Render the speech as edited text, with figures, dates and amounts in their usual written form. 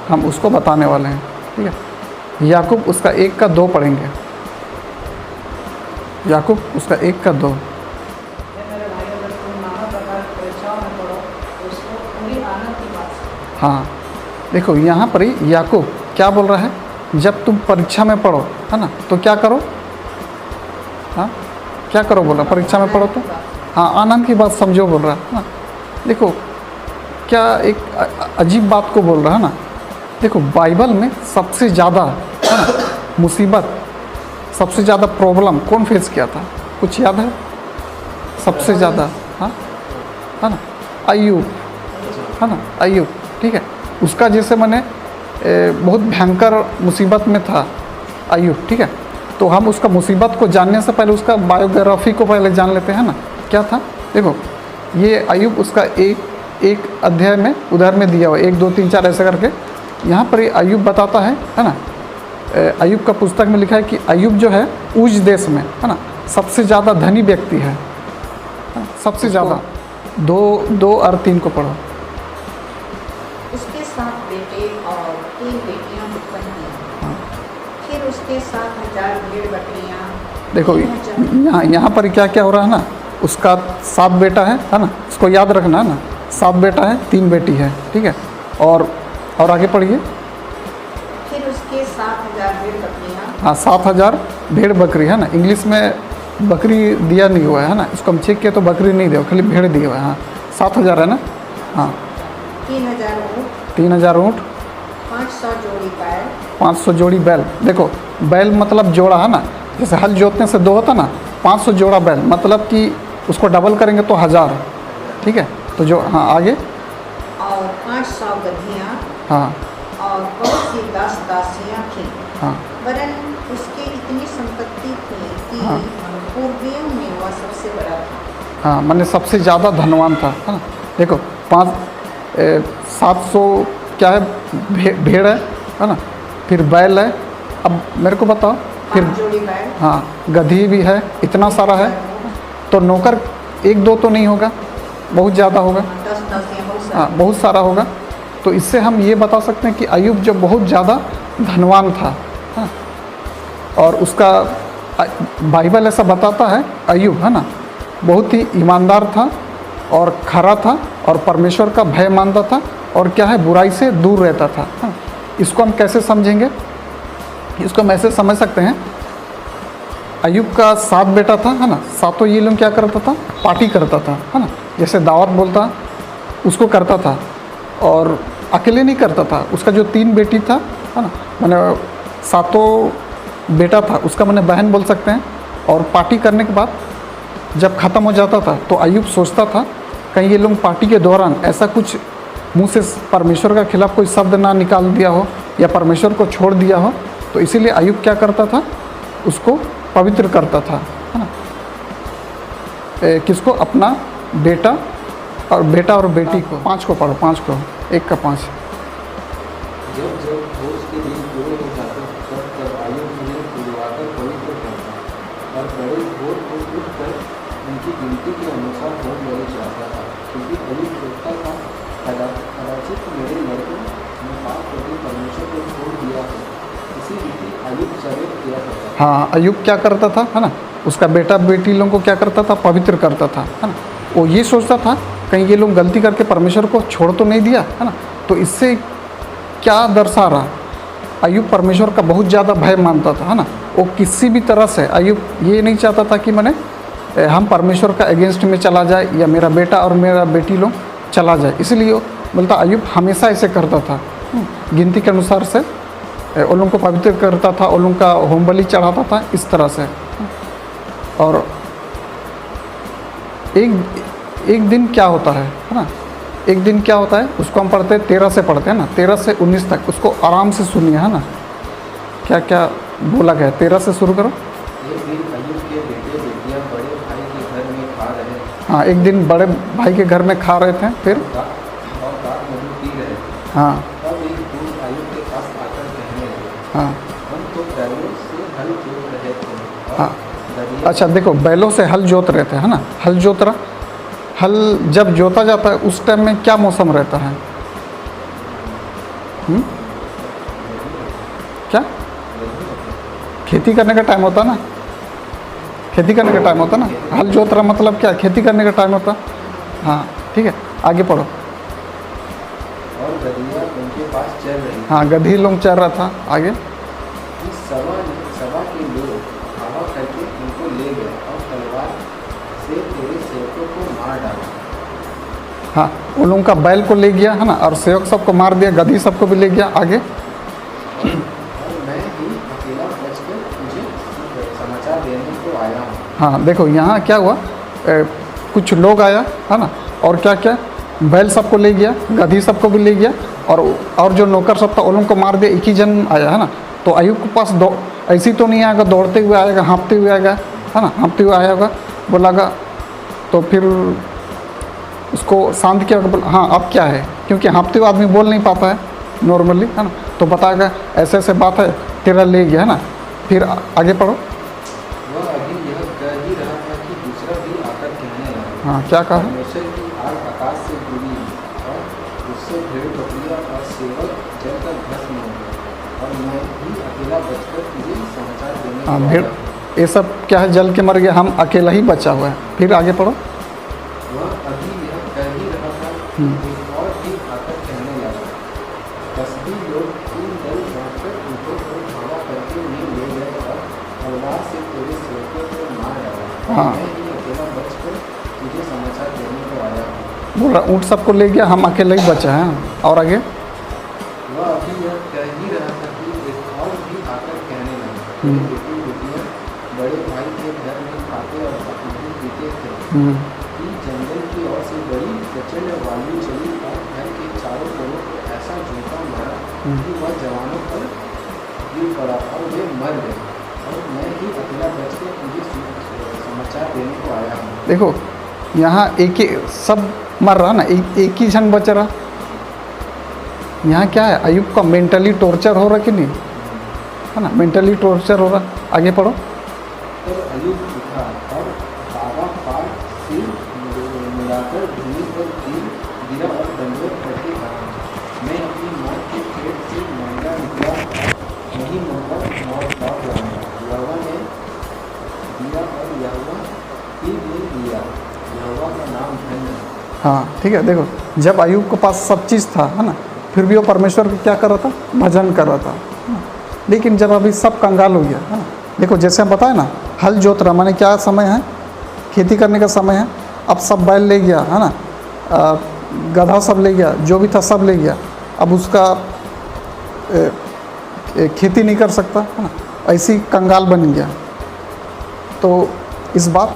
हम उसको बताने वाले हैं, ठीक है। याकूब उसका 1 का 2 पढ़ेंगे। याकूब उसका 1 का 2। हाँ, देखो यहाँ पर ही याकूब क्या बोल रहा है, जब तुम परीक्षा में पढ़ो, है ना, तो क्या करो। हाँ, क्या करो बोल रहा, परीक्षा में पढ़ो तो, हाँ, आनंद की बात समझो बोल रहा है ना। देखो क्या एक अजीब बात को बोल रहा है ना। देखो बाइबल में सबसे ज़्यादा, है ना, मुसीबत, सबसे ज़्यादा प्रॉब्लम कौन फेस किया था, कुछ याद है? सबसे ज़्यादा, हाँ, है ना, अय्यूब, है ना, अय्यूब, ठीक है। उसका जैसे मैंने बहुत भयंकर मुसीबत में था अय्यूब, ठीक है। तो हम उसका मुसीबत को जानने से पहले उसका बायोग्राफी को पहले जान लेते हैं ना, क्या था। देखो ये अय्यूब उसका एक अध्याय में उधर में दिया हुआ 1 2 3 4 ऐसे करके, यहाँ पर ये अय्यूब बताता है ना। अय्यूब का पुस्तक में लिखा है कि अय्यूब जो है उज देश में, है ना, सबसे ज़्यादा धनी व्यक्ति है, सबसे ज़्यादा। 2 और 3 को पढ़ो। उसके 7 बेटे और 3 बेटियां उत्पन्न की। फिर उसके 7,000 भेड़ बकरियां। देखो यहाँ पर क्या क्या हो रहा है ना, उसका 7 बेटा है ना, इसको याद रखना है ना, 7 बेटा है 3 बेटी है, ठीक है। और आगे पढ़िए। फिर उसके 7,000 भेड़ बकरियां। हाँ, 7,000 भेड़ बकरी, है ना। इंग्लिश में बकरी दिया नहीं हुआ है ना, इसको हम चेक किया तो बकरी नहीं दिया, खाली भेड़ दिया हुआ है। हाँ, 7,000 है ना। हाँ, 3,000 ऊँट। 3,000 ऊँट। 500 जोड़ी बैल। 500 जोड़ी बैल। देखो बैल मतलब जोड़ा, है ना, जैसे हल जोतने से 2 होता ना, 500 जोड़ा बैल मतलब कि उसको डबल करेंगे तो 1000, ठीक है। तो जो, हाँ, आगे। और 500 गधियाँ। हाँ, और बहुत सी दास दासियाँ थीं। हाँ, वरन उसकी इतनी संपत्ति थी कि हाँ, पूर्वियों में वह सबसे बड़ा था। हाँ, मैंने सबसे ज़्यादा धनवान था, है ना। देखो 700 क्या है, भेड़ है ना, फिर बैल है। अब मेरे को बताओ, फिर 5 जोड़ी बैल। हाँ, गधी भी है, इतना सारा है, तो नौकर 1 2 तो नहीं होगा, बहुत ज़्यादा होगा। 10 दासियाँ, बहुत सारी। हाँ, बहुत सारा होगा। तो इससे हम ये बता सकते हैं कि अय्यूब जो बहुत ज़्यादा धनवान था, हाँ। और उसका बाइबल ऐसा बताता है अय्यूब, है ना, बहुत ही ईमानदार था और खरा था और परमेश्वर का भय मानता था और क्या है, बुराई से दूर रहता था, हाँ। इसको हम कैसे समझेंगे, इसको हम ऐसे समझ सकते हैं, अय्यूब का 7 बेटा था, है ना, सातों ये लोग क्या करता था, पार्टी करता था, है ना, जैसे दावत बोलता उसको करता था। और अकेले नहीं करता था, उसका जो 3 बेटी था, है ना, मैंने 7 बेटा था, उसका मैंने बहन बोल सकते हैं। और पार्टी करने के बाद जब ख़त्म हो जाता था तो अय्यूब सोचता था कहीं ये लोग पार्टी के दौरान ऐसा कुछ मुंह से परमेश्वर के खिलाफ कोई शब्द ना निकाल दिया हो या परमेश्वर को छोड़ दिया हो। तो इसीलिए अय्यूब क्या करता था, उसको पवित्र करता था, है ना। किसको, अपना बेटा और बेटी को। 5 को पढ़ो, 5 को, 1 का 5। जब भोज के दिन पूरे हो जाते तब अय्यूब उन्हें बुलवाकर पवित्र करता और बड़े भोर को उठकर उनकी गिनती के अनुसार होम बलि चढ़ाता था, क्योंकि अय्यूब सोचता था कदाचित मेरे लड़कों ने पाप करके परमेश्वर को छोड़ दिया है। इसी रीति अय्यूब सवेर किया करता था। हाँ, अय्यूब क्या करता था, है ना, उसका बेटा बेटी लोगों को क्या करता था, पवित्र करता था, है ना। वो ये सोचता था कहीं ये लोग गलती करके परमेश्वर को छोड़ तो नहीं दिया, है ना। तो इससे क्या दर्शा रहा, अय्यूब परमेश्वर का बहुत ज़्यादा भय मानता था, है ना। वो किसी भी तरह से अय्यूब ये नहीं चाहता था कि मैंने हम परमेश्वर का अगेंस्ट में चला जाए या मेरा बेटा और मेरा बेटी लोग चला जाए। इसलिए वो बोलता अय्यूब हमेशा ऐसे करता था, गिनती के अनुसार से उन लोगों को पवित्र करता था, उन लोगों का होम बलि चढ़ाता था, इस तरह से। और एक दिन क्या होता है ना, एक दिन क्या होता है उसको हम पढ़ते हैं 13 से पढ़ते हैं ना, 13 से 19 तक, उसको आराम से सुनिए, है ना, क्या क्या बोला गया। 13 से शुरू करो। एक दिन अय्यूब के बेटे बेटियां बड़े भाई के घर में खा रहे। हाँ, एक दिन बड़े भाई के घर में खा रहे थे, फिर और दाख मधु पी रहे थे। हाँ, तब एक दूत अय्यूब के पास आकर कहने लगे, हाँ, हम तो बैलों से हल जोत रहे थे। हाँ, अच्छा देखो, बैलों से हल जोत रहे थे, है ना, हल जोत रहा। हल जब जोता जाता है उस टाइम में क्या मौसम रहता है, क्या खेती करने का टाइम होता ना, खेती करने का टाइम होता ना, हल जोत रहा मतलब क्या, खेती करने का टाइम होता। हाँ ठीक है, आगे पढ़ो। और गधिया उनके पास चल रही। हाँ गधी लोग चल रहा था, आगे। इस सभा के लोग हवा करके उनको ले गए और तलवार से तेरे सेवकों को मार डाला। हाँ उन लोगों का बैल को ले गया है ना, और सेवक सबको मार दिया, गधी सबको भी ले गया, आगे। और मैं ही अकेला बचकर तुझे समाचार देने को आया हूँ। हाँ देखो यहाँ क्या हुआ, कुछ लोग आया है ना, और क्या क्या, बैल सबको ले गया, गधी सबको भी ले गया, और जो नौकर सब था उन लोगों को मार दिया। एक ही जन आया है ना, तो अय्यूब के पास ऐसी तो नहीं आएगा, दौड़ते हुए आएगा, हाँफते हुए आएगा, है ना, हाँफते हुए आया होगा, बोलागा, तो फिर उसको शांत किया, बोला हाँ अब क्या है, क्योंकि हाँफते हुए आदमी बोल नहीं पाता है नॉर्मली, है ना, तो बताएगा ऐसे ऐसे बात है, तेरा ले गया, है ना। फिर आगे पढ़ो। वह अभी यह कह ही रहा था कि दूसरा भी आकर कहने लगा, हाँ क्या कहा, परमेश्वर की आग आकाश से गिरी और उससे भेड़ बकरियाँ और सेवक जलकर भस्म हो गए, और मैं ही अकेला बचकर तुझे समाचार देने हाँ को भेड़, आया हूँ। ये सब क्या है, जल के मर गया, हम अकेला ही बचा हुआ है। फिर आगे पढ़ो। वह अभी यह कह ही रहा था कि एक और भी आकर कहने लगा, 10 लोग 3 दल बांटकर उनको धावा करके ले गए और तलवार से तेरे सेवकों को मार डाला। हाँ। मैं ही अकेला बचकर तुझे समाचार देने को आया हूँ। बोल रहा ऊँट सबको ले गया, हम अकेले ही बचा हैं। और आगे, वह अभी यह कह ही रहा था कि एक और भी आकर कहने लगा, हम्म। बेटी बेटियाँ बड़े भाई के घर में खाते और नहीं पीते थे कि जंगल की ओर से बड़ी प्रचंड वायु चली और घर के चारों लोगों को ऐसा झोंका मारा कि वह जवानों पर गिर पड़ा और वे मर गए, और मैं ही अकेला बचकर तुझे समाचार देने को आया हूँ। देखो यहाँ एक ही सब मर रहा ना, एक ही जन बच रहा। यहाँ क्या है, अय्यूब का मेंटली टॉर्चर हो रहा कि नहीं, है ना, मेंटली टॉर्चर हो रहा। आगे पढ़ो। तब अय्यूब उठा और तावा पार सिर मिलाकर भूमि पर गिरा और दंडवत करके कहा, मैं अपनी मौत के पेट से महंगा निकला और नहीं मरकर मौत लौट लाऊंगा। यहोवा ने दिया और यहोवा ही ने दिया, यहोवा का नाम धन्य है। हाँ ठीक है, देखो जब अय्यूब के पास सब चीज़ था, है ना, फिर भी वो परमेश्वर को क्या कर रहा था, भजन कर रहा था, है ना? लेकिन जब अभी सब कंगाल हो गया, है ना, देखो जैसे हम बताए ना, हल जोत रहा माने क्या समय है, खेती करने का समय है। अब सब बैल ले गया, है ना, गधा सब ले गया, जो भी था सब ले गया। अब उसका खेती नहीं कर सकता, है ना, ऐसी कंगाल बन गया। तो इस बात